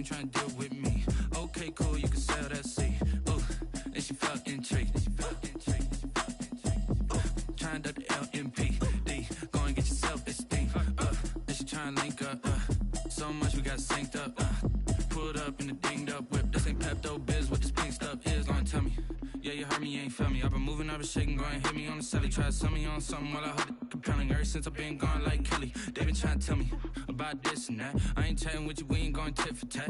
ain't trying to deal with me. Okay, cool, you can sell that seed. Ooh, and she felt intrigued. Trying to the LMPD. Go and get yourself esteem. And she trying to link up. So much we got synced up. Pulled up in the dinged up whip. This ain't Pepto Biz, what this pink stuff is. Long tell me. Yeah, you heard me, you ain't felt me. I've been moving, I've been shaking, go and hit me on the celly. Try to sell me on something while I hold it compelling. Ever since I've been gone like Kelly, they been trying to tell me about this and that. I ain't chatting with you, we ain't going tit for tat.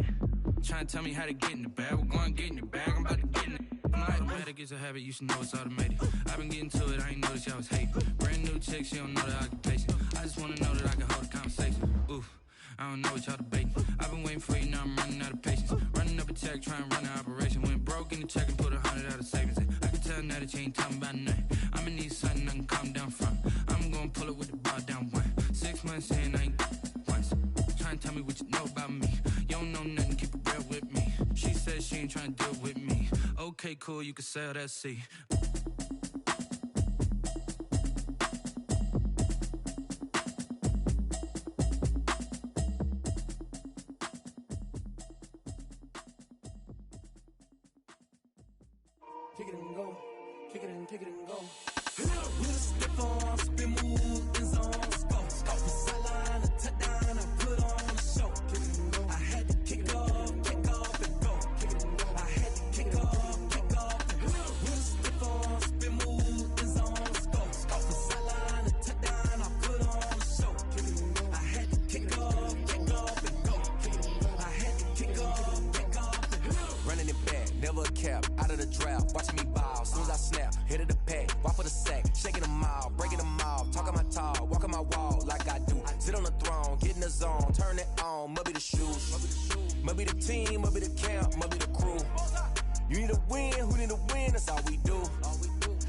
Trying to tell me how to get in the bag, we're going to get in the bag, I'm about to get in it. I'm automatic, it's a habit, you should know it's automated. I've been getting to it, I ain't noticed y'all was hating. Brand new chick, she don't know the occupation. I just wanna know that I can hold a conversation. Ooh, I don't know what y'all debating. I've been waiting for you, now I'm running out of patience. Running up a check, trying to run an operation. Went broke in the check and put 100 out of savings. I can tell now that you ain't talking about nothing. I'ma need something I can calm down from. I'm gonna pull it with the bar down one. 6 months in, I ain't once. Trying to tell me what you know about me. You don't know nothing, keep it real with me. She said she ain't trying to deal with me. Okay, cool, you can sell that seed. Kick it and go, kick it and go. With a stiff on, spin move, in zone, scope. Off the sideline, a touchdown, I put on a show. Kick it and go. I had to kick off and go. Kick it and go. I had to kick off and go. With a stiff on, spin move, in zone, scope. Off the sideline, a touchdown, I put on a show. Kick it and go. I had to kick off and go. Kick it and go. I had to kick off and go. Running it back, never a cap, out of the draft, watching me ball. Soon as I snap, hit of the pack, walk for the sack, shaking them all, breaking them all, talking my talk, walking my wall like I do. Sit on the throne, get in the zone, turn it on, must be the shoes, must be the team, must be the camp, must be the crew. You need a win, who need a win, that's all we do.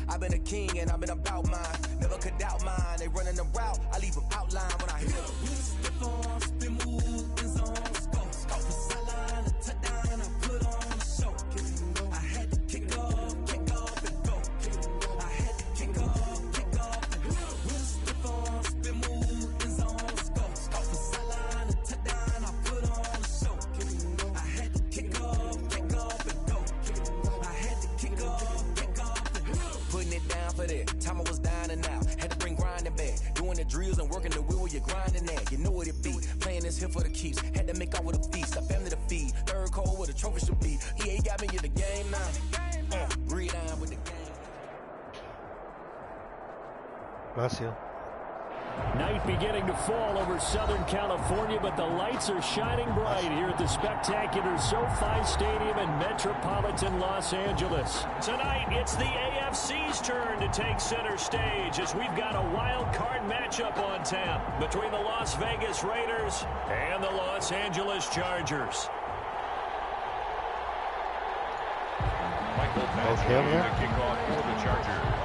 I've been a king and I've been about mine, never could doubt mine. They running the route, I leave them outline when I hit them. We step on, spin move, in zone, scope the sideline, a touchdown, I put on a show. I had to kick off and go. I had to kick off and go. With a step on, spin move, in zone, scope the sideline, a touchdown, I put on a show. I had to kick off and go. I had to kick off and go. Putting it down for that, time I was down and out. Had to bring grinding back, doing the drills and working the wheel where you're grinding at. You know what it be, playing this here for the keeps. Had to make off with a feast, a family to feed. Third cold where the trophy should be. EA got me in the game now. Breathe down with the game. Gracias. Night beginning to fall over Southern California, but the lights are shining bright here at the spectacular SoFi Stadium in metropolitan Los Angeles. Tonight, it's the AFC's turn to take center stage as we've got a wild card matchup on tap between the Las Vegas Raiders and the Los Angeles Chargers. Michael Patrick, the kickoff for the Chargers.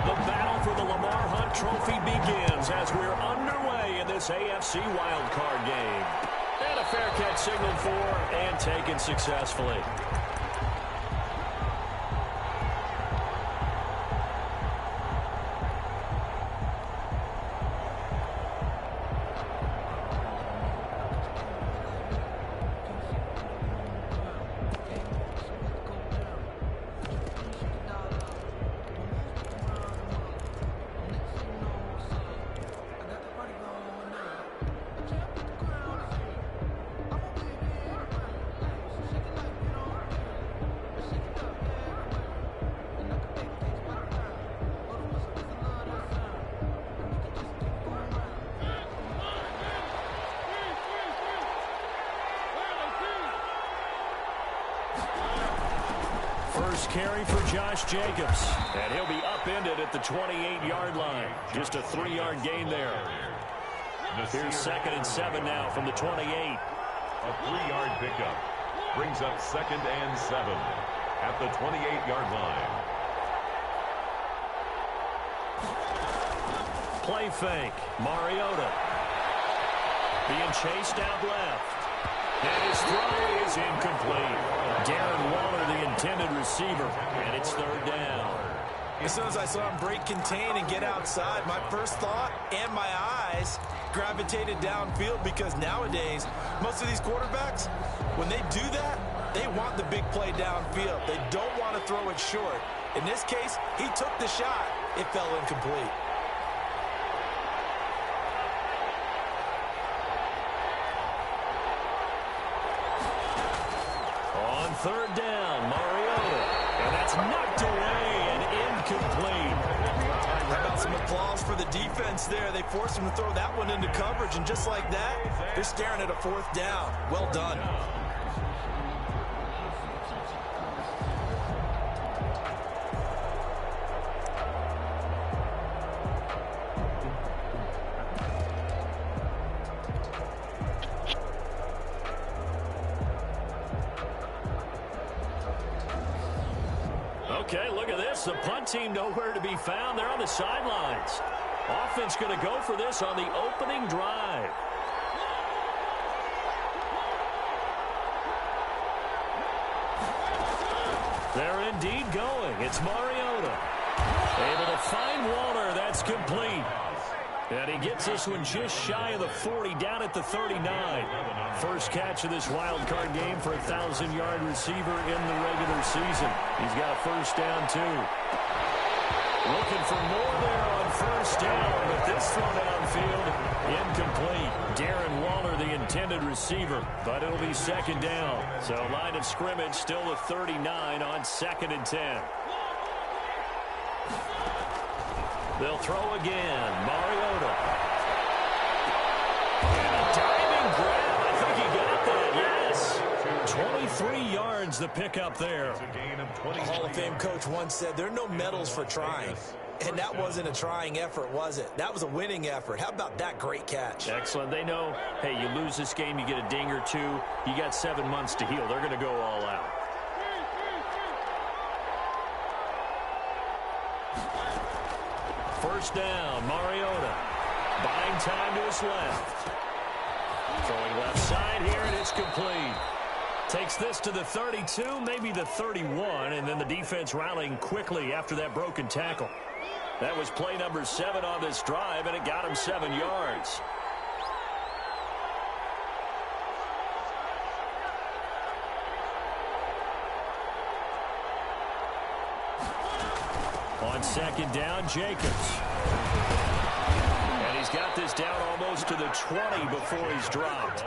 The battle for the Lamar Hunt Trophy begins as we're underway in this AFC wildcard game. And a fair catch signaled for and taken successfully. First carry for Josh Jacobs. And he'll be upended at the 28-yard line. Just a 3-yard gain there. Here's 2nd and 7 now from the 28. A 3-yard pickup brings up 2nd and 7 at the 28-yard line. Play fake. Mariota being chased out left. And his throw is incomplete. Darren Waller, the intended receiver, and it's 3rd down. As soon as I saw him break contain and get outside, my first thought and my eyes gravitated downfield, because nowadays, most of these quarterbacks, when they do that, they want the big play downfield. They don't want to throw it short. In this case, he took the shot. It fell incomplete. On third down, Mariota. And that's knocked away and incomplete. How about some applause for the defense there? They forced him to throw that one into coverage, and just like that, they're staring at a fourth down. Well done. Okay, look at this. The punt team nowhere to be found. They're on the sidelines. Offense going to go for this on the opening drive. They're indeed going. It's Mariota. Able to find Waller. That's complete. And he gets this one just shy of the 40, down at the 39. First catch of this wild card game for a 1,000-yard receiver in the regular season. He's got a first down, too. Looking for more there on first down, but this throw downfield, incomplete. Darren Waller, the intended receiver, but it'll be second down. So line of scrimmage still the 39 on 2nd and 10. They'll throw again. Mariota. And a diving grab. I think he got that, yes. 23 yards the pickup there. A Hall of Fame coach once said, there are no medals for trying. And that wasn't a trying effort, was it? That was a winning effort. How about that great catch? Excellent. They know, hey, you lose this game, you get a ding or two. You got 7 months to heal. They're going to go all out. First down, Mariota. Buying time to his left. Throwing left side here, and it's complete. Takes this to the 32, maybe the 31, and then the defense rallying quickly after that broken tackle. That was play number 7 on this drive, and it got him 7 yards. On second down, Jacobs. And he's got this down almost to the 20 before he's dropped.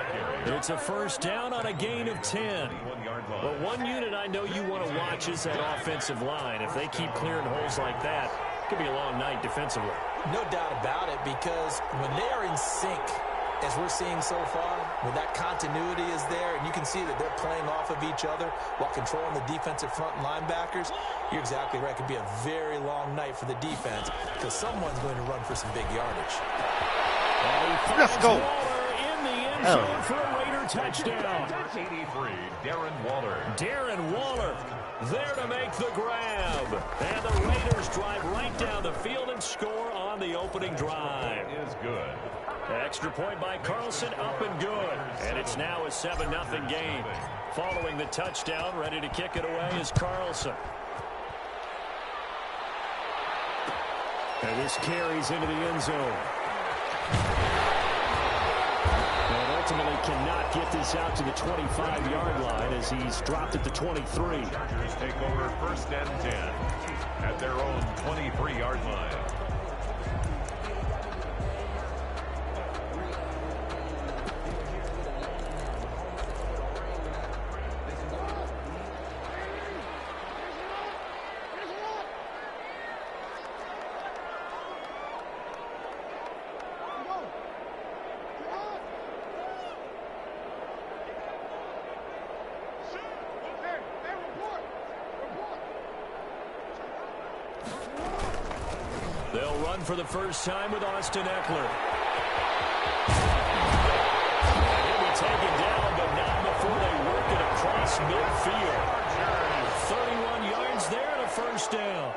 It's a first down on a gain of 10. But one unit I know you want to watch is that offensive line. If they keep clearing holes like that, it could be a long night defensively. No doubt about it, because when they are in sync, as we're seeing so far, when that continuity is there, and you can see that they're playing off of each other while controlling the defensive front linebackers, you're exactly right. It could be a very long night for the defense, because someone's going to run for some big yardage. Let's go. In the end zone for a Raider touchdown. 83, Darren Waller. Darren Waller there to make the grab. And the Raiders drive right down the field and score on the opening drive. Is good. Extra point by Carlson, up and good. And it's now a 7-0 game. Following the touchdown, ready to kick it away is Carlson. And this carries into the end zone. And ultimately cannot get this out to the 25-yard line as he's dropped at the 23. Chargers take over first and 10 at their own 23-yard line. They'll run for the first time with Austin Eckler. He'll be taken down, but not before they work it across midfield. 31 yards there and a first down.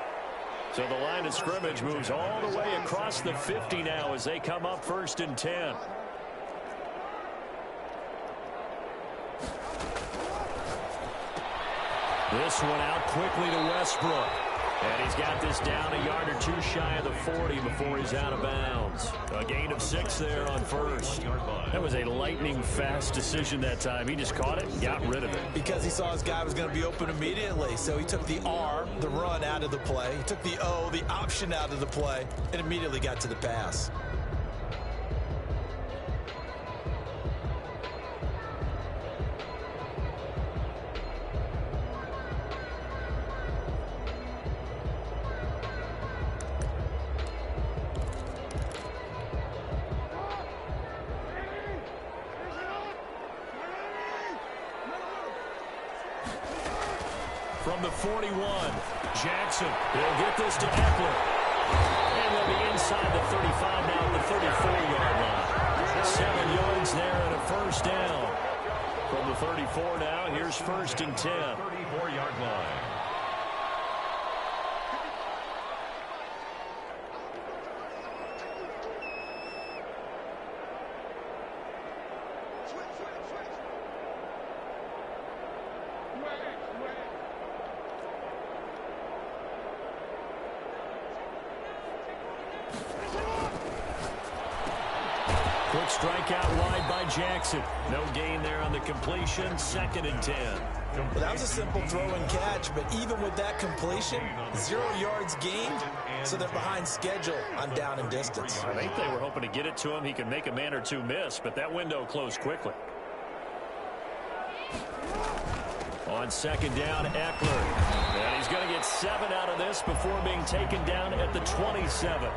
So the line of scrimmage moves all the way across the 50 now as they come up first and 10. This one out quickly to Westbrook. And he's got this down a yard or two shy of the 40 before he's out of bounds. A gain of 6 there on first. That was a lightning-fast decision that time. He just caught it and got rid of it. Because he saw his guy was going to be open immediately. So he took the R, the run, out of the play. He took the O, the option, out of the play, and immediately got to the pass. From the 41, Jackson. He'll get this to Eckler. And they'll be inside the 35 now at the 34-yard line. 7 yards there and a first down. From the 34 now, here's 1st and 10. 34-yard line. Quick strike out wide by Jackson. No gain there on the completion. 2nd and 10. Well, that was a simple throw and catch, but even with that completion, 0 yards gained, so they're behind schedule on down and distance. I think they were hoping to get it to him. He could make a man or two miss, but that window closed quickly. On 2nd down, Eckler. And he's going to get 7 out of this before being taken down at the 27.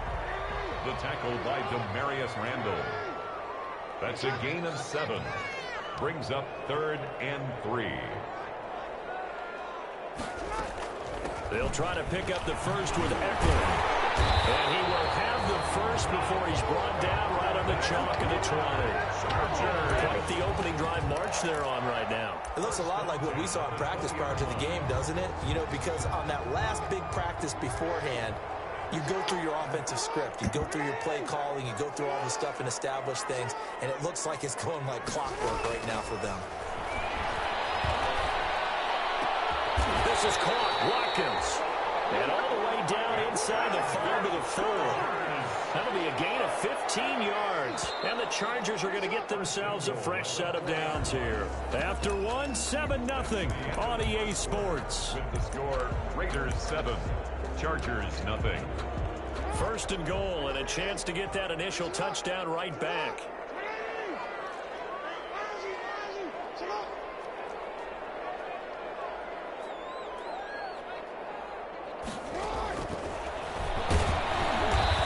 The tackle by Demarius Randall. That's a gain of 7. Brings up 3rd and 3. They'll try to pick up the first with Eckler. And he will have the first before he's brought down right on the chalk of the 20. Quite the opening drive march they're on right now. It looks a lot like what we saw in practice prior to the game, doesn't it? You know, because on that last big practice beforehand, you go through your offensive script. You go through your play calling. You go through all the stuff and establish things. And it looks like it's going like clockwork right now for them. This is caught. Watkins. And all the way down inside the 5 to the 4. That'll be a gain of 15 yards. And the Chargers are going to get themselves a fresh set of downs here. After 1, 7-0 on EA Sports. With the score, Raiders 7. Chargers nothing. 1st and goal and a chance to get that initial touchdown right back.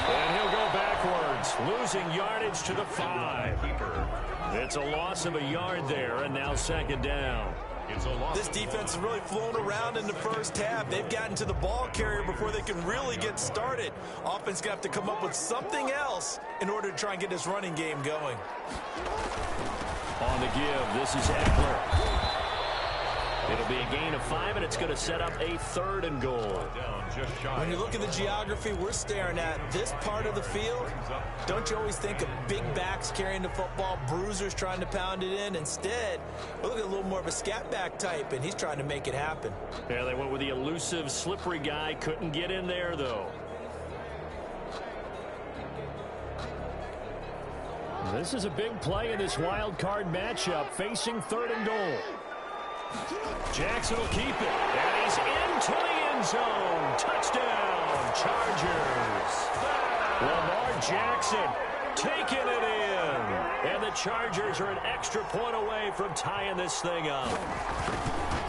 And he'll go backwards, losing yardage to the 5. It's a loss of a yard there, and now 2nd down. This defense has really flown around in the first half. They've gotten to the ball carrier before they can really get started. Offense going to have to come up with something else in order to try and get this running game going. On the give, this is Eckler. It'll be a gain of 5, and it's going to set up a 3rd and goal. When you look at the geography we're staring at, this part of the field, don't you always think of big backs carrying the football, bruisers trying to pound it in? Instead, we're looking at a little more of a scat back type, and he's trying to make it happen. Yeah, they went with the elusive, slippery guy. Couldn't get in there, though. This is a big play in this wild card matchup, facing 3rd and goal. Jackson will keep it, and he's into the end zone. Touchdown, Chargers. Lamar Jackson taking it in. And the Chargers are an extra point away from tying this thing up.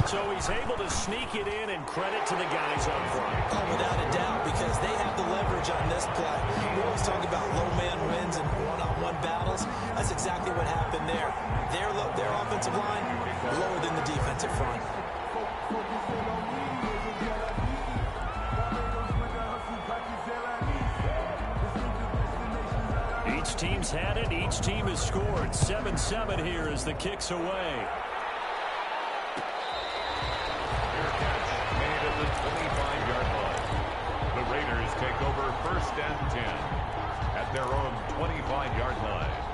So he's able to sneak it in, and credit to the guys up front. Oh, without a doubt, because they have the leverage on this play. We always talk about low man wins and one-on-one battles. That's exactly what happened there. Their offensive line lower than the defensive front. Each team's had it. Each team has scored. 7-7 here as the kick's away. Made at the 25-yard line. The Raiders take over 1st and 10 at their own 25-yard line.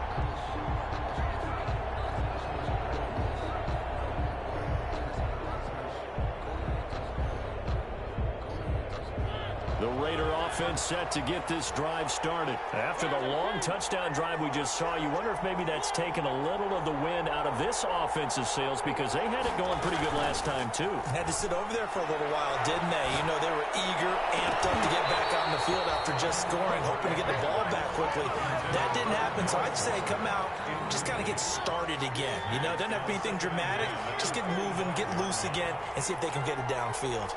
The Raider offense set to get this drive started. After the long touchdown drive we just saw, you wonder if maybe that's taken a little of the wind out of this offensive sails because they had it going pretty good last time, too. Had to sit over there for a little while, didn't they? You know, they were eager, amped up to get back on the field after just scoring, hoping to get the ball back quickly. That didn't happen, so I'd say come out, just kind of get started again. You know, doesn't have to be anything dramatic. Just get moving, get loose again, and see if they can get it downfield.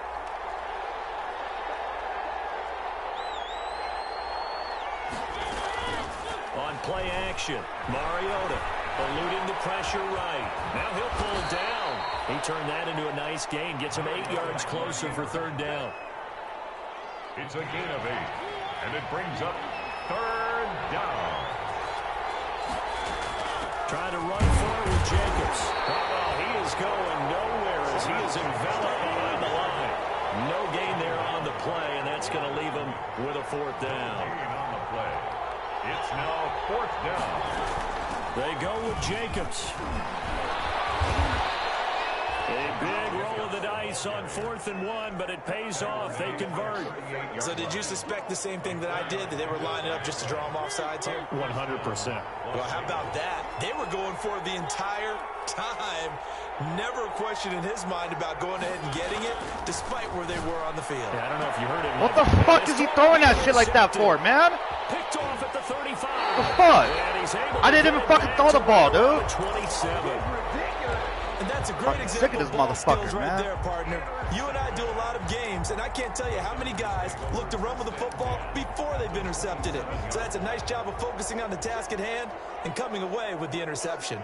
On play action, Mariota eluding the pressure right. Now he'll pull down. He turned that into a nice gain. Gets him 8 yards closer for third down. It's a gain of 8, and it brings up third down. Trying to run forward, Jacobs. Uh-oh, he is going nowhere as he is enveloped behind the line. No gain there on the play, and that's going to leave him with a fourth down. Gain on the play. It's now fourth down. They go with Jacobs. A big roll of the dice on 4th and 1, but it pays off. They convert. So did you suspect the same thing that I did, that they were lining up just to draw them off sides here? 100%. Well, how about that? They were going for it the entire time. Never a question in his mind about going ahead and getting it, despite where they were on the field. Yeah, I don't know if you heard it. What the fuck is he throwing that shit like that for, man? Picked off at the 35. The fuck? I didn't even fucking throw the ball, dude. 27. And that's a great Fucking sick example of this of ball motherfucker, skills right man. there, partner. You and I do a lot of games, and I can't tell you how many guys look to run with the football before they've intercepted it. So that's a nice job of focusing on the task at hand and coming away with the interception.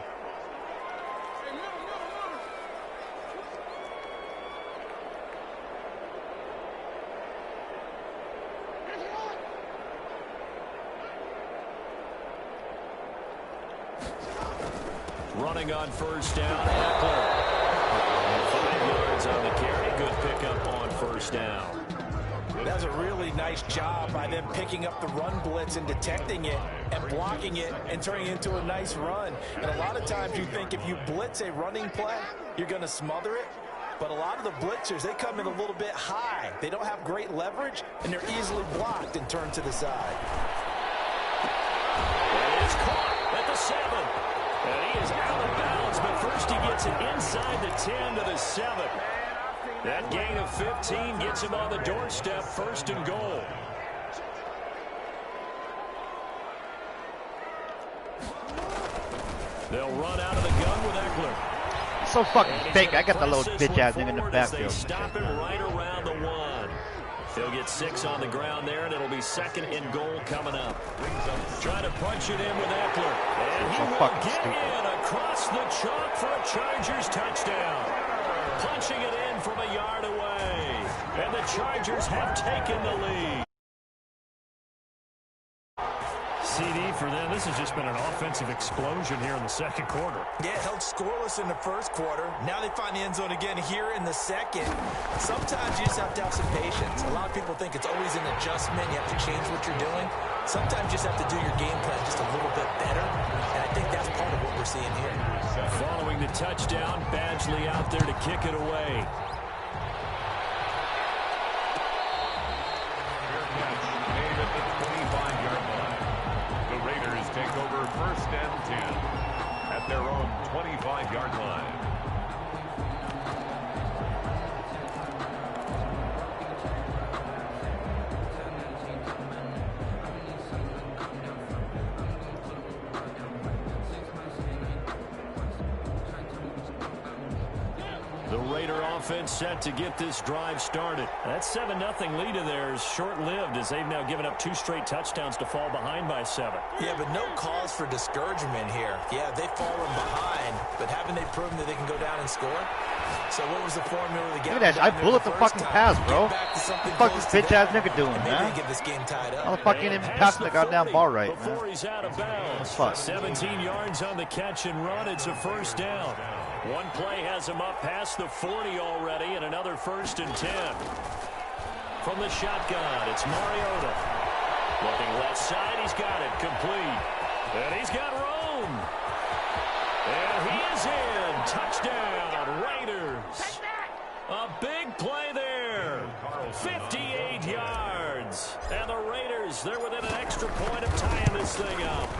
Running on first down, Eckler. 5 yards on the carry. Good pickup on first down. That's a really nice job by them picking up the run blitz and detecting it and blocking it and turning it into a nice run. And a lot of times you think if you blitz a running play, you're going to smother it. But a lot of the blitzers, they come in a little bit high. They don't have great leverage, and they're easily blocked and turned to the side. And it's caught at the 7. And he is out of bounds, but first he gets it inside the 10 to the 7. That gain of 15 gets him on the doorstep, 1st and goal. They'll run out of the gun with Eckler. So fucking fake. I got the little bitch ass nigga in the backfield. Stop him right around the 1. They'll get 6 on the ground there, and it'll be 2nd and goal coming up. Trying to punch it in with Eckler. And he will get in across the chalk for a Chargers touchdown. Punching it in from a yard away. And the Chargers have taken the lead. CD for them. This has just been an offensive explosion here in the second quarter. Yeah, held scoreless in the first quarter. Now they find the end zone again here in the second. Sometimes you just have to have some patience. A lot of people think it's always an adjustment. You have to change what you're doing. Sometimes you just have to do your game plan just a little bit better. And I think that's part of what we're seeing here. Following the touchdown, Badgley out there to kick it away. Take over 1st and 10 at their own 25-yard line. The Raider offense set to get this drive started. That 7-0 lead of theirs short-lived as they've now given up 2 straight touchdowns to fall behind by 7. Yeah, but no cause for discouragement here. Yeah, they've fallen behind, but haven't they proven that they can go down and score? So what was the formula to get? Look at that. I bullet the fucking pass, bro. What the fuck is bitch ass nigga doing, man? Get this game tied up. How the fuck ain't even passing the goddamn ball right, man? Before he's out of bounds. 17 yards on the catch and run. It's a 1st down. One play has him up past the 40 already, and another 1st and 10. From the shotgun, it's Mariota. Looking left side, he's got it complete. And he's got room. And he is in. Touchdown, Raiders. A big play there. 58 yards. yards. And the Raiders, they're within an extra point of tying this thing up.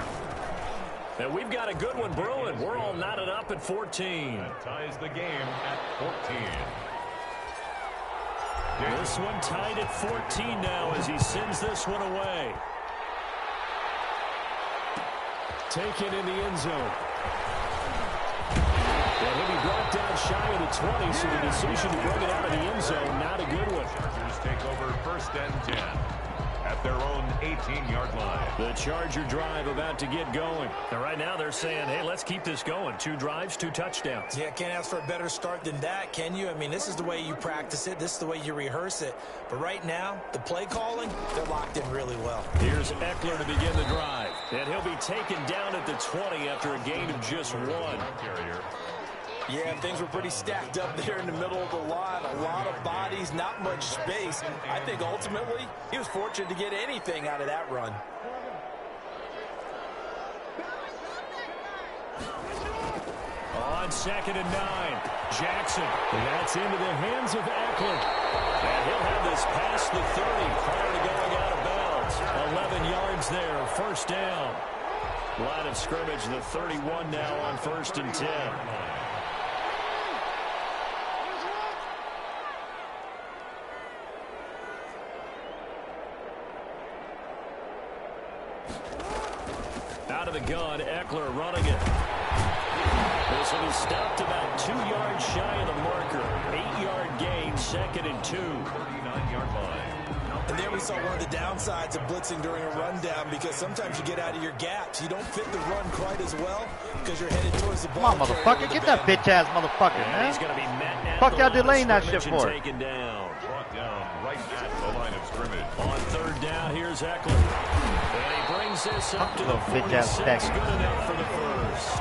And we've got a good one brewing. We're all knotted up at 14. That ties the game at 14. This one tied at 14 now as he sends this one away. Taken in the end zone. And he'll be brought down shy of the 20, so the decision to bring it out of the end zone, not a good one. Chargers take over 1st and 10 at their own 18-yard line. The Charger drive about to get going. And right now they're saying, hey, let's keep this going. 2 drives, 2 touchdowns. Yeah, can't ask for a better start than that, can you? I mean, this is the way you practice it. This is the way you rehearse it. But right now, the play calling, they're locked in really well. Here's Eckler to begin the drive. And he'll be taken down at the 20 after a gain of just 1. Yeah, things were pretty stacked up there in the middle of the line. A lot of bodies, not much space. I think ultimately he was fortunate to get anything out of that run. On 2nd and 9, Jackson. And that's into the hands of Eckler. And he'll have this past the 30 prior to going out of bounds. 11 yards there, 1st down. Line of scrimmage, the 31 now on 1st and 10. Out of the gun, Eckler running it. This will be stopped about 2 yards shy of the marker. 8-yard gain, 2nd and 2. 39-yard line. And there we saw one of the downsides of blitzing during a rundown, because sometimes you get out of your gaps. You don't fit the run quite as well because you're headed towards the ball. Come on, motherfucker. Get that bitch-ass motherfucker, man. He's going to be met now. Fuck y'all delaying that shit for? Taken down. Brought down right at the line of scrimmage. On 3rd down, here's Eckler. And he brings this up to the 46. Good enough for the first.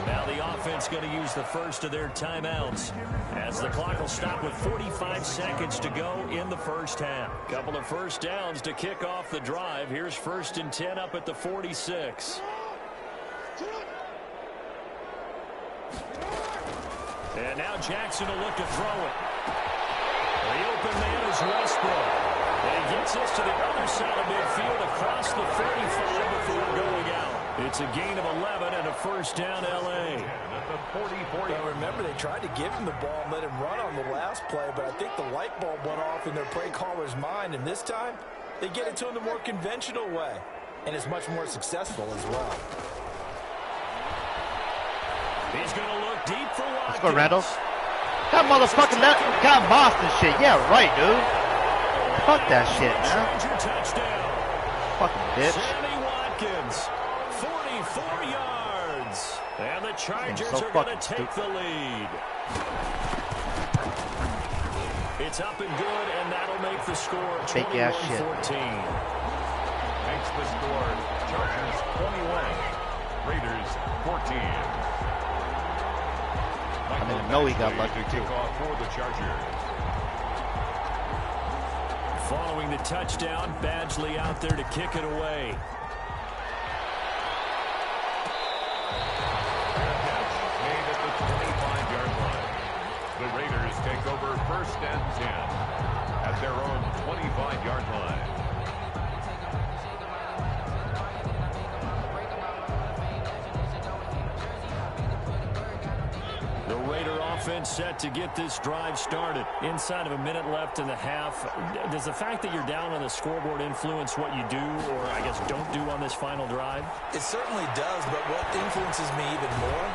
Now the offense going to use the first of their timeouts as the clock will stop with 45 seconds to go in the first half. Couple of first downs to kick off the drive. Here's 1st and 10 up at the 46. And now Jackson will look to throw it. The open man is Westbrook. And he gets us to the other side of midfield across the 35 before going out. It's a gain of 11 and a 1st down L.A. At the 44. Well, remember, they tried to give him the ball and let him run on the last play, but I think the light bulb went off in their play caller's mind, and this time they get it to him the more conventional way, and it's much more successful as well. He's going to look deep for Watkins. Let's go, Randall. That motherfucker got Boston shit. Yeah, right, dude. Fuck that shit, man. Touchdown. Fucking bitch. Sammy Watkins, 44 yards. And the Chargers So are going to fucking take the lead. It's up and good, and that'll make the score 21-14. Makes the score Chargers 21, Raiders 14. I didn't know he got lucky too. Kickoff for the Chargers. Following the touchdown, Badgley out there to kick it away. Made at the 25-yard line. The Raiders take over 1st and 10 at their own 25-yard line. The Raider offense set to get this drive started. Inside of a minute left in the half. Does the fact that you're down on the scoreboard influence what you do, or I guess don't do on this final drive? It certainly does, but what influences me even more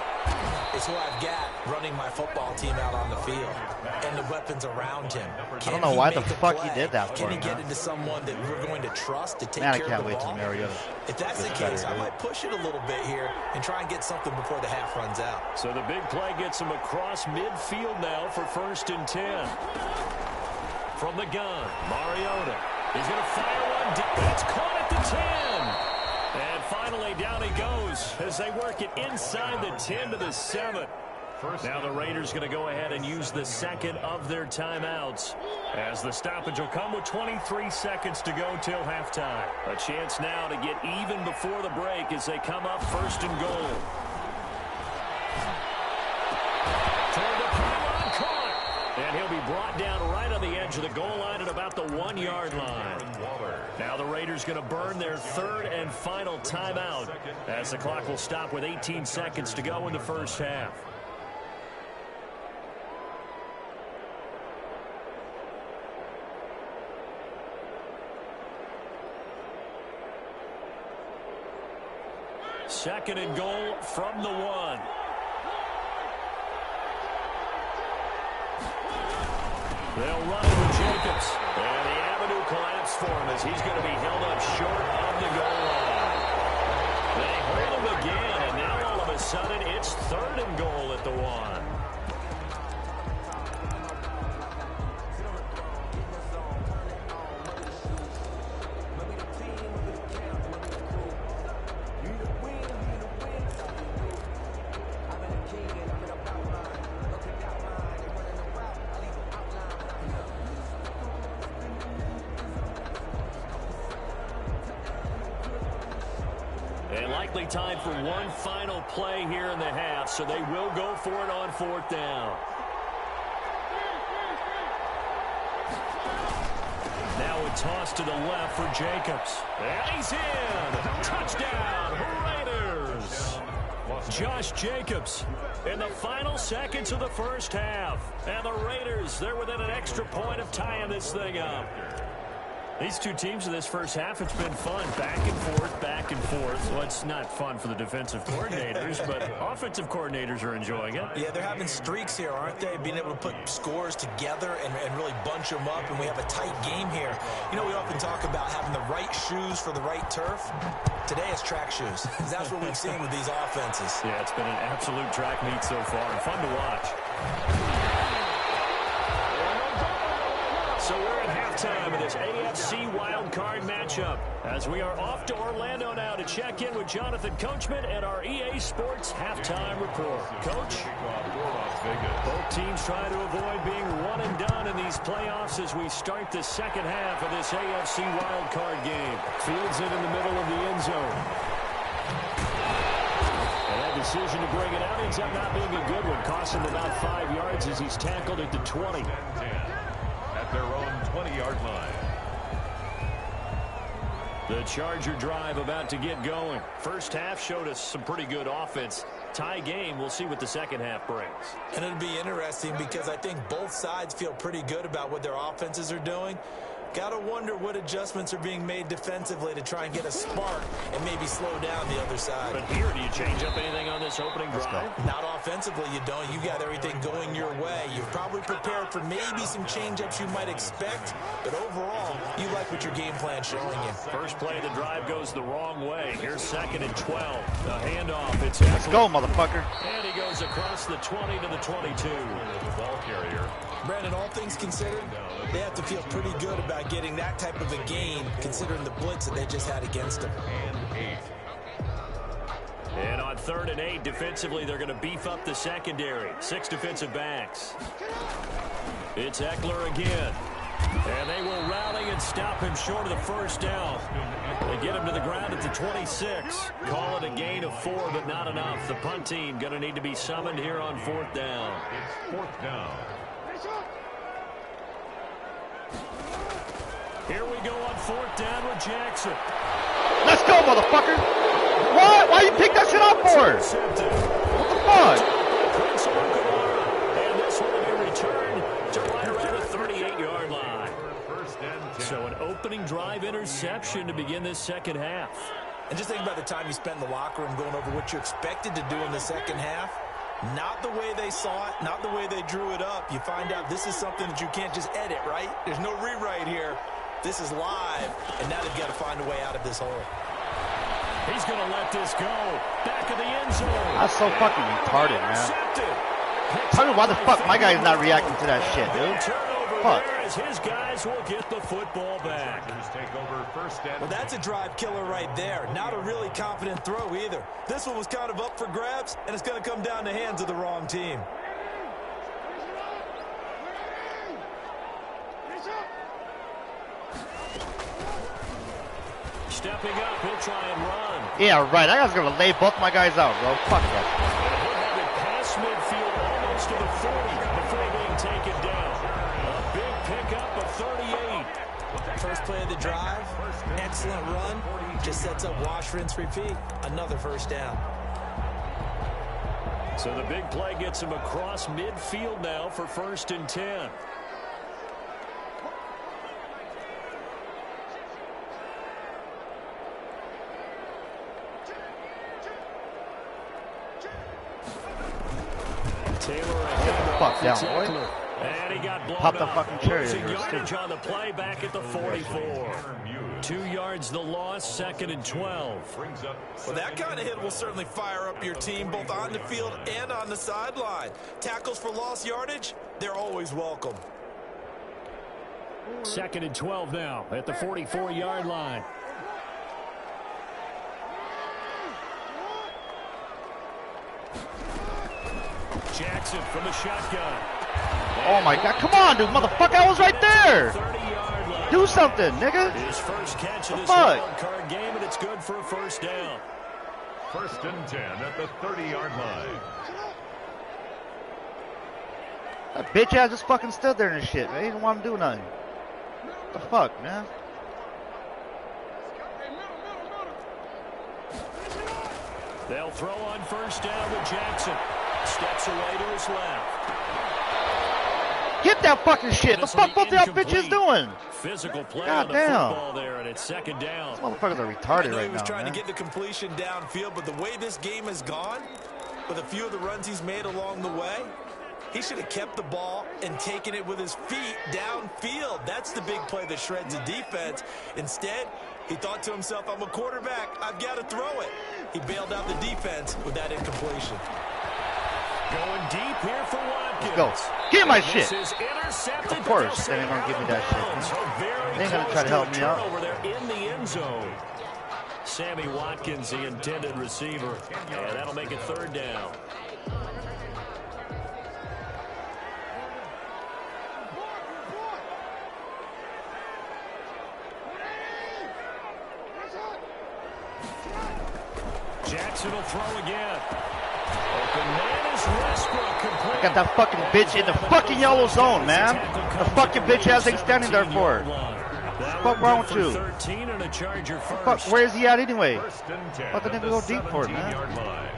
is who I've got running my football team out on the field and the weapons around him. I don't know why the fuck he did that for Can he him, get man? into someone that we're going to trust to take Man, I care can't of the wait till ball? Mariota. If that's the gets case, better, I dude. might push it a little bit here and try and get something before the half runs out. So the big play gets him across midfield now for 1st and 10. From the gun, Mariota. He's going to fire one deep. It's caught at the 10. And finally down he goes as they work it inside the 10 to the 7. Now the Raiders going to go ahead and use the second of their timeouts as the stoppage will come with 23 seconds to go till halftime. A chance now to get even before the break as they come up 1st and goal. Toward the pylon, caught. And he'll be brought down right on the edge of the goal line at about the 1-yard line. Raiders going to burn their third and final timeout as the clock will stop with 18 seconds to go in the first half. Second and goal from the 1. They'll run it with Jacobs. And the avenue collapsed for him as he's going to be held up short of the goal line. They hold him again, and now all of a sudden it's third and goal at the 1. Likely time for one final play here in the half, so they will go for it on fourth down. Now a toss to the left for Jacobs. And he's in! Touchdown, Raiders! Josh Jacobs in the final seconds of the first half. And the Raiders, they're within an extra point of tying this thing up. These two teams in this first half, it's been fun. Back and forth, back and forth. Well, it's not fun for the defensive coordinators, but offensive coordinators are enjoying it. Yeah, they're having streaks here, aren't they? Being able to put scores together and really bunch them up, and we have a tight game here. You know, we often talk about having the right shoes for the right turf. Today it's track shoes. That's what we've seen with these offenses. Yeah, it's been an absolute track meet so far, and fun to watch. So we're at halftime of this AFC wildcard matchup as we are off to Orlando now to check in with Jonathan Coachman and our EA Sports halftime report. Coach? Both teams trying to avoid being one and done in these playoffs as we start the second half of this AFC wildcard game. Fields it in the middle of the end zone. And that decision to bring it out ends up not being a good one. Cost him about 5 yards as he's tackled at the 20. Their own 20-yard line. The Charger drive about to get going. First half showed us some pretty good offense. Tie game, we'll see what the second half brings. And it'll be interesting because I think both sides feel pretty good about what their offenses are doing. Got to wonder what adjustments are being made defensively to try and get a spark and maybe slow down the other side. But here, do you change up anything on this opening drive? Not offensively, you don't. You got everything going your way. You've probably prepared for maybe some change-ups you might expect, but overall, you like what your game plan's showing you. First play of the drive goes the wrong way. Here's second and 12. The handoff, it's Eckler. Let's go, motherfucker. And he goes across the 20 to the 22. The ball carrier. Brandon, all things considered, they have to feel pretty good about getting that type of a gain, considering the blitz that they just had against them. And on 3rd and 8, defensively, they're going to beef up the secondary. 6 defensive backs. It's Eckler again. And they will rally and stop him short of the first down. They get him to the ground at the 26. Call it a gain of 4, but not enough. The punt team going to need to be summoned here on 4th down. It's 4th down. Here we go on 4th down with Jackson. Let's go, motherfucker. What? Why you pick that shit up for? What the fuck? And this will be returned to right around the 38-yard line. So an opening drive interception to begin this second half. And just think about the time you spent in the locker room going over what you expected to do in the second half. Not the way they saw it, not the way they drew it up. You find out this is something that you can't just edit, right? There's no rewrite here. This is live, and now they've got to find a way out of this hole. He's going to let this go. Back of the end zone. That's so fucking retarded, man. Tell me why the fuck my guy's not reacting to that shit, dude. Fuck. As his guys will get the football back. Well, that's a drive killer right there. Not a really confident throw either. This one was kind of up for grabs, and it's going to come down the hands of the wrong team. Stepping up, he'll try and run. Yeah, right. I was gonna lay both my guys out, bro. Fuck that. He'll have it past midfield, almost to the 40 before being taken down. A big pickup of 38. First play of the drive, excellent run, just sets up wash, rinse, repeat. Another first down. So the big play gets him across midfield now for 1st and 10. Taylor ahead. Fuck down, boy. And he got blown Pop the up. fucking cherry. Losing yardage on the play back at the 44. 2 yards the loss, 2nd and 12. Well, that kind of hit will certainly fire up your team both on the field and on the sideline. Tackles for lost yardage, they're always welcome. 2nd and 12 now at the 44-yard line. Jackson from the shotgun. Oh my God! Come on, dude, motherfucker! I was right there. Do something, nigga. His first catch of this fuck? wild card game, and it's good for a first down. 1st and 10 at the 30-yard line. That bitch ass just fucking stood there and shit, man. He didn't want to do nothing. What the fuck, man? They'll throw on first down to Jackson. Steps away to his left. Get that fucking shit. The fuck both y'all bitches doing? Physical play God on the damn. football there, and it's 2nd down. These motherfuckers are I retarded know right he was now, trying man. to get the completion downfield, but the way this game has gone, with a few of the runs he's made along the way, he should have kept the ball and taken it with his feet downfield. That's the big play that shreds the defense. Instead, he thought to himself, I'm a quarterback. I've got to throw it. He bailed out the defense with that incompletion. Going deep here for Watkins. Let's go. Give me my shit. This is intercepted. Of course, they ain't gonna give me that shit. They ain't gonna try to help me out. Over there in the end zone. Sammy Watkins, the intended receiver. And that'll make it 3rd down. Jackson will throw again. Open man is Westbrook. I got that fucking bitch in the fucking yellow zone, man. The fucking bitch ass ain't standing there for. What the fuck wrong with you? 13 and a Charger first. Fuck, where is he at anyway? 1st and 10 Fuck the at nigga go deep for it, 17-yard man. line.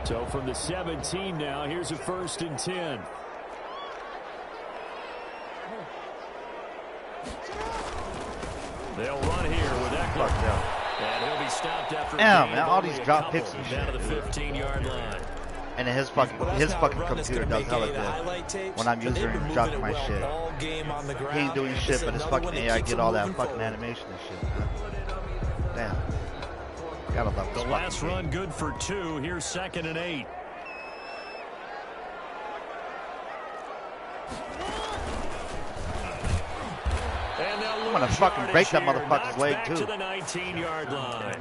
So from the 17 now, here's a 1st and 10. They'll run here with that. Fuck yeah. And he'll be stopped after Man, all these drop picks and down to the shit. 15-yard line. And then his fucking computer does hella good when I'm using it and dropping my shit. He ain't doing shit, but his fucking AI get all that fucking animation and shit. Damn. Gotta love this The last fucking run game. good for 2. Here's 2nd and 8. I'm gonna fucking break that motherfucker's leg back too. to the 19-yard line.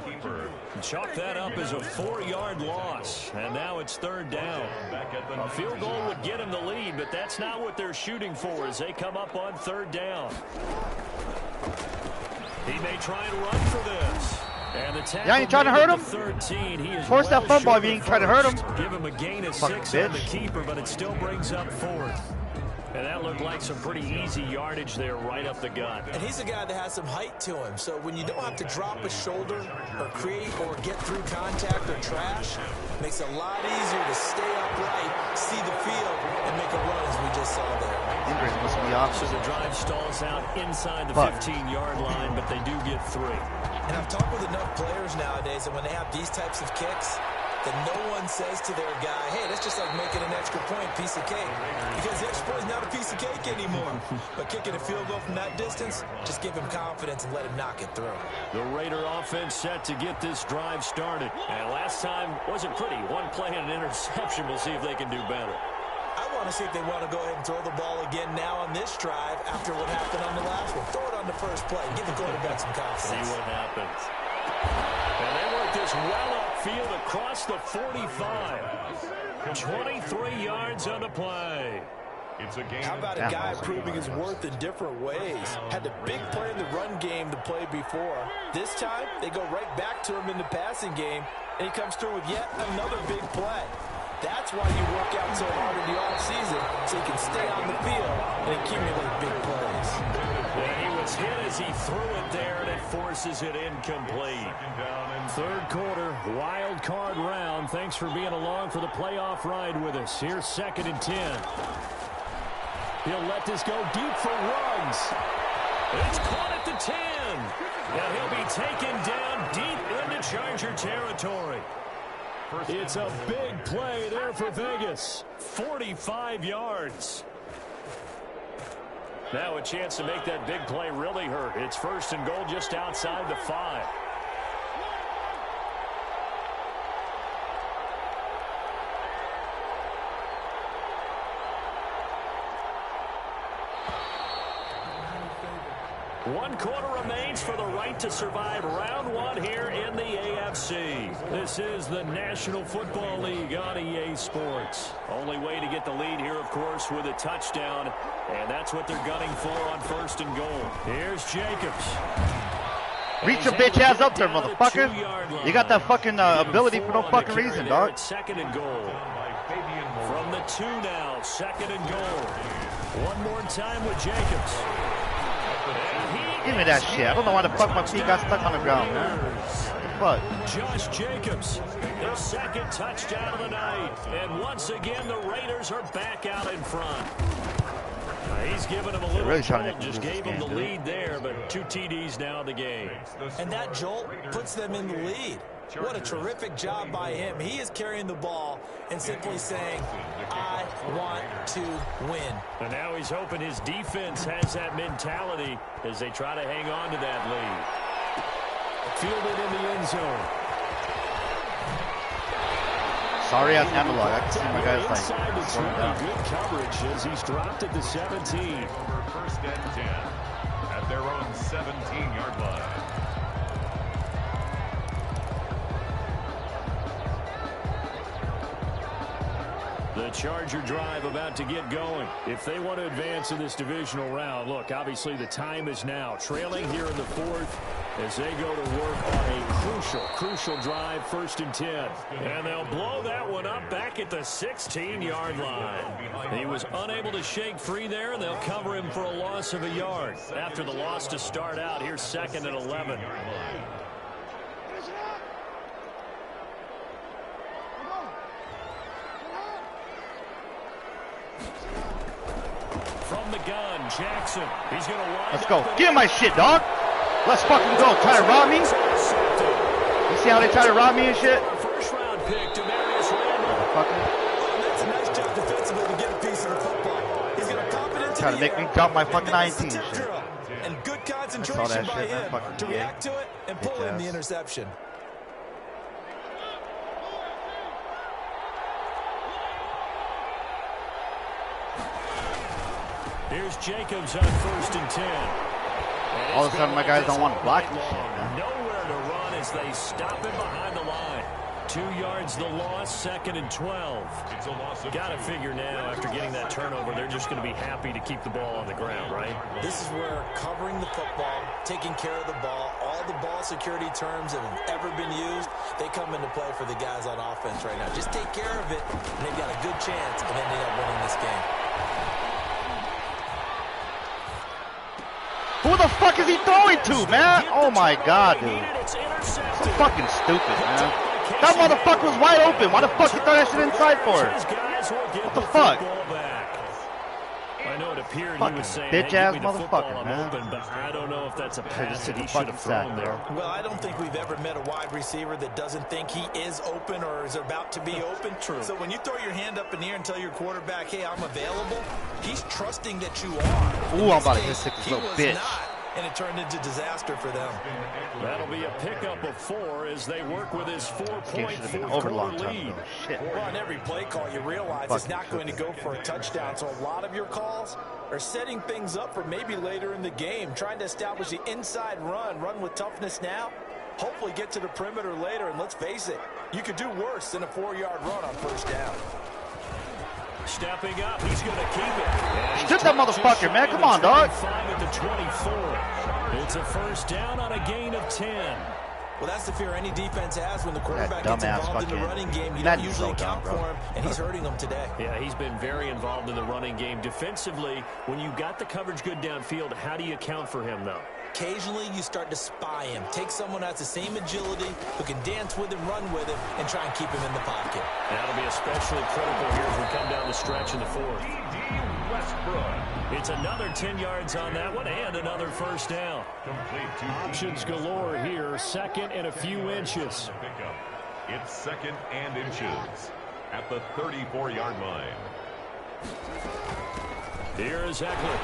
Chalk that up as a 4-yard loss, and now it's 3rd down. A field goal would get him the lead, but that's not what they're shooting for as they come up on 3rd down. He may try and run for this. And the Yeah, you trying to hurt him? 13. He is Force that fumble if short you of ain't trying to hurt him. first. Give him a gain of Fucking 6 on the bitch. keeper, but it still brings up 4th. And that looked like some pretty easy yardage there right up the gut. And he's a guy that has some height to him, so when you don't have to drop a shoulder or create or get through contact or trash, makes it a lot easier to stay upright, see the field, and make a run as we just saw there. Injuries must be off. So the drive stalls out inside the Fuck. 15-yard line, but they do get 3. And I've talked with enough players nowadays that when they have these types of kicks, that no one says to their guy, hey, that's just like making an extra point, piece of cake. Because the extra point is not a piece of cake anymore. But kicking a field goal from that distance, just give him confidence and let him knock it through. The Raider offense set to get this drive started. And last time wasn't pretty. One play and an interception. We'll see if they can do better. I want to see if they want to go ahead and throw the ball again now on this drive after what happened on the last one. Throw it on the first play. Give the quarterback some confidence. See what happens. And they work this well upfield across the 45. 23 yards on the play. It's a game. How about a guy proving his worth in different ways? Had the big play in the run game to play before. This time, they go right back to him in the passing game, and he comes through with yet another big play. That's why you work out so hard in the offseason, so you can stay on the field and accumulate big plays. And he was hit as he threw it there, and it forces it incomplete. Third quarter, wild card round. Thanks for being along for the playoff ride with us. Here's 2nd and 10. He'll let this go deep for Ruggs. It's caught at the 10. And he'll be taken down deep into Charger territory. It's a big play there for Vegas. 45 yards. Now a chance to make that big play really hurt. It's 1st and goal just outside the 5. One quarter remains for the right to survive round 1 here in the AFC. This is the National Football League on EA Sports. Only way to get the lead here, of course, with a touchdown. And that's what they're gunning for on 1st and goal. Here's Jacobs. Reach your bitch ass up there, motherfucker. You got that fucking ability for no fucking reason, dog. 2nd and goal. From the 2 now, 2nd and goal. One more time with Jacobs. Give me that shit. I don't know why the fuck my feet got stuck on the ground, man. What the fuck? Josh Jacobs, their 2nd touchdown of the night. And once again, the Raiders are back out in front. He's given him a little jolt, just gave him the lead there, but 2 TDs now in the game. And that jolt puts them in the lead. What a terrific job by him. He is carrying the ball and simply saying, I want to win. And now he's hoping his defense has that mentality as they try to hang on to that lead. Fielded in the end zone. Sorry ass analog. I can see my guys like slowing down. Good coverage as he's dropped at the 17. 1st and 10 at their own 17-yard line. The Charger drive about to get going. If they want to advance in this divisional round, look, obviously the time is now. Trailing here in the 4th as they go to work on a crucial drive, 1st and 10. And they'll blow that one up back at the 16-yard line. He was unable to shake free there, and they'll cover him for a loss of a yard. After the loss to start out, here's 2nd and 11. From the gun, Jackson. He's going to Let's go. Get my shit, dog. Let's fucking go. Try to rob me? You see how they try to rob me and shit? First round pick to Marius Randall. That's a nice job defensively to get a piece of the football. He's going to pop it into Try to make me drop my fucking INT and shit. And good concentration by him to react to it and pull in the interception. Here's Jacobs on 1st and 10. And all of a sudden, my guys don't want to block this shit, man. Nowhere to run as they stop him behind the line. 2 yards the loss, 2nd and 12. Got to figure now, after getting that turnover, they're just going to be happy to keep the ball on the ground, right? This is where covering the football, taking care of the ball, all the ball security terms that have ever been used, they come into play for the guys on offense right now. Just take care of it, and they've got a good chance, and then they end up winning this game. Who the fuck is he throwing to, man? Oh my god, dude. So fucking stupid, man. That motherfucker was wide open. Why the fuck you throw that shit inside for? What the fuck? I know it appeared fucking he was saying, bitch hey, ass give me the motherfucker, football, man. I'm open, but I don't know if that's a pass that he should fucking have thrown sack, there. bro. Well, I don't think we've ever met a wide receiver that doesn't think he is open or is about to be open. True. So when you throw your hand up in the air and tell your quarterback, hey, I'm available, he's trusting that you are. Ooh, I'm about to hit this little bitch. And it turned into disaster for them. That'll be a pickup of 4 as they work with his 4-point fourth-quarter lead. Well, on every play call, you realize it's not going to go for a touchdown. So a lot of your calls are setting things up for maybe later in the game, trying to establish the inside run with toughness now, hopefully get to the perimeter later. And let's face it, you could do worse than a 4-yard run on 1st down. Stepping up, he's going to keep it. Shoot that motherfucker, man. Come on, dog. At the 24. It's a 1st down on a gain of 10. Well, that's the fear any defense has when the quarterback gets involved in the running game. You don't usually account for him, and he's hurting them today. Yeah, he's been very involved in the running game. Defensively, when you got the coverage good downfield, how do you account for him, though? Occasionally, you start to spy him. Take someone who has the same agility, who can dance with him, run with him, and try and keep him in the pocket. That'll be especially critical here as we come down the stretch in the fourth. It's another 10 yards on that one and another first down. Options galore here. Second and a few inches. It's second and inches at the 34-yard line. Here's Eckler.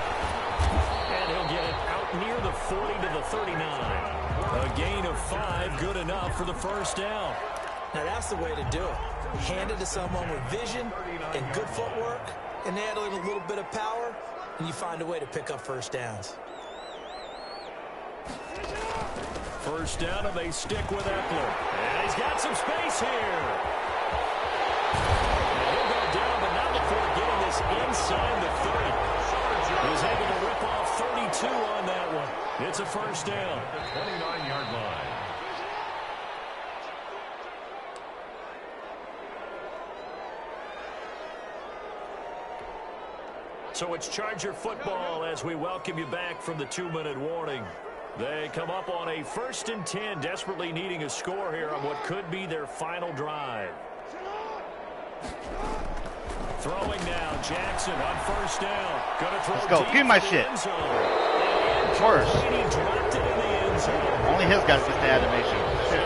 And he'll get it out near the 40 to the 39. A gain of 5, good enough for the first down. Now that's the way to do it. Hand it to someone with vision and good footwork, and add a little bit of power, and you find a way to pick up first downs. First down, and they stick with Eckler. And he's got some space here. And he'll go down, but not before getting this inside the 30. He's able to rip off 32 on that one. It's a first down. The 29-yard line. So it's Charger football as we welcome you back from the 2-minute warning. They come up on a 1st and 10, desperately needing a score here on what could be their final drive. Throwing now, Jackson on first down. Gonna throw. Let's go. Give me my shit. Worse. Only his guys get the animation.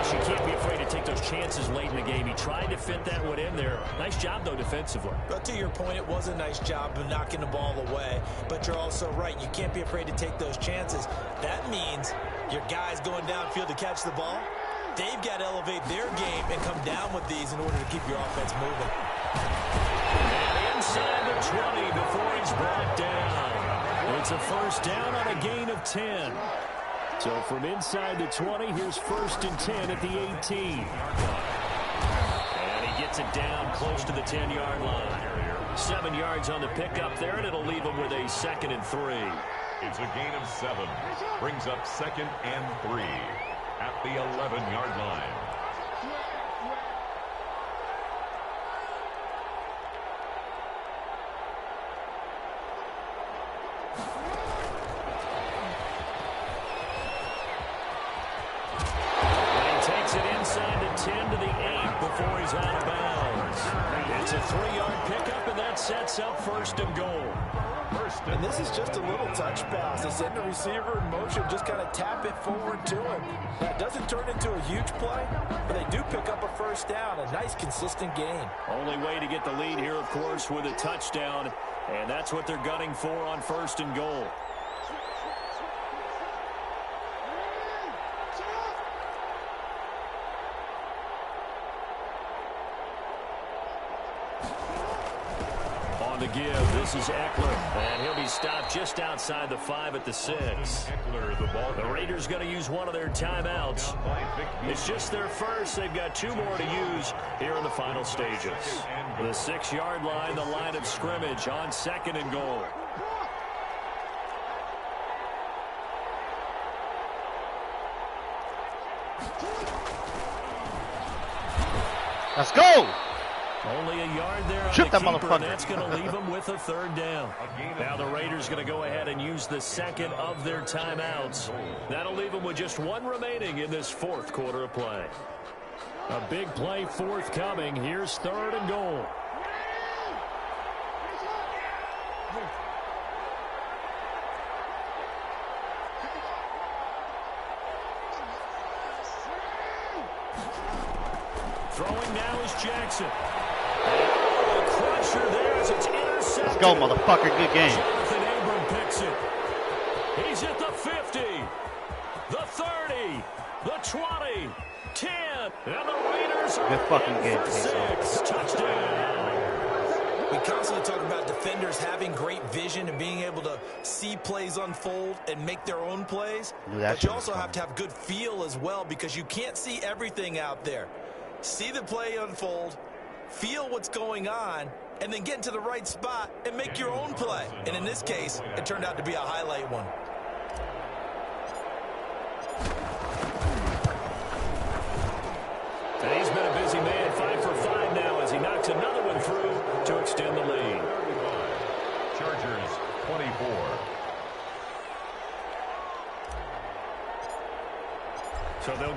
She can't be afraid to take those chances late in the game. He tried to fit that one in there. Nice job, though, defensively. But to your point, it was a nice job of knocking the ball away. But you're also right. You can't be afraid to take those chances. That means your guys going downfield to catch the ball, they've got to elevate their game and come down with these in order to keep your offense moving. And inside the 20 before he's brought down. It's a first down on a gain of 10. So from inside the 20, here's 1st and 10 at the 18. And he gets it down close to the 10-yard line. 7 yards on the pickup there, and it'll leave him with a 2nd and 3. It's a gain of 7. Brings up 2nd and 3 at the 11-yard line. It's a 3-yard pickup, and that sets up 1st and goal. And this is just a little touch pass. They send the receiver in motion, just kind of tap it forward to him. Now, it doesn't turn into a huge play, but they do pick up a first down, a nice, consistent gain. Only way to get the lead here, of course, with a touchdown, and that's what they're gunning for on 1st and goal. To give. This is Eckler, and he'll be stopped just outside the 5 at the 6. The Raiders going to use one of their timeouts. It's just their first. They've got 2 more to use here in the final stages. The 6-yard line, the line of scrimmage on 2nd and goal. Let's go! Only a yard there on Shoot the that keeper, motherfucker. and that's going to leave them with a 3rd down. Now the Raiders going to go ahead and use the 2nd of their timeouts. That'll leave them with just 1 remaining in this 4th quarter of play. A big play forthcoming. Here's 3rd and goal. Throwing now is Jackson. Oh, crusher there as it's intercepted. Let's go, motherfucker. Good game. Jonathan Abram picks it. He's at the 50, the 30, the 20, 10, and the Raiders are Good fucking game, 6. Touchdown. We constantly talk about defenders having great vision and being able to see plays unfold and make their own plays. But you also have to have good feel as well, because you can't see everything out there. See the play unfold, feel what's going on, and then get into the right spot and make your own play. And in this case, it turned out to be a highlight one.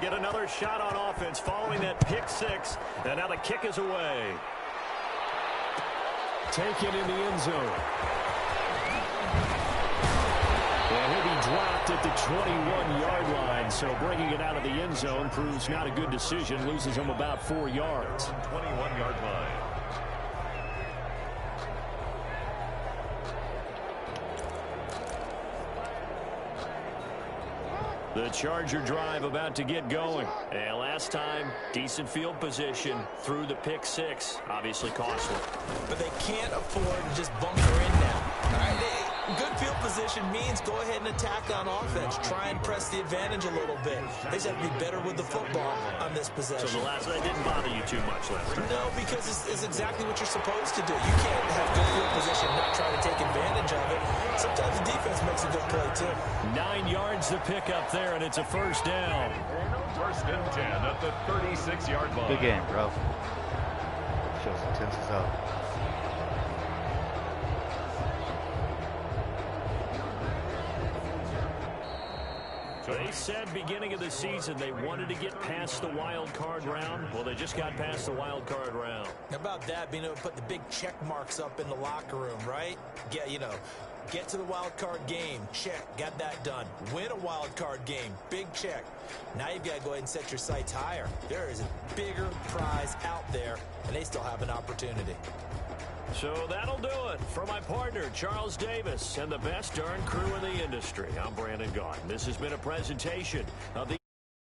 get another shot on offense following that pick six. And now the kick is away. Taken in the end zone. And he'll be dropped at the 21-yard line. So bringing it out of the end zone proves not a good decision. Loses him about 4 yards. 21-yard line. The Charger drive about to get going. And last time, decent field position through the pick six. Obviously costly. But they can't afford to just bunker in now. All right, good field position means go ahead and attack on offense. Try and press the advantage a little bit. They just have to be better with the football on this possession. So the last night didn't bother you too much last time? No, because it's exactly what you're supposed to do. You can't have good field position and not try to take advantage of it. Sometimes the defense makes a good play, too. 9 yards to pick up there, and it's a first down. First and 10 at the 36-yard line. Good game, bro. Shows intense as hell. They said beginning of the season they wanted to get past the wild card round. Well, they just got past the wild card round. How about that, being able to put the big check marks up in the locker room, right? Get to the wild card game. Check. Got that done. Win a wild card game. Big check. Now you've got to go ahead and set your sights higher. There is a bigger prize out there, and they still have an opportunity. So that'll do it. For my partner, Charles Davis, and the best darn crew in the industry, I'm Brandon Gaudin. This has been a presentation of the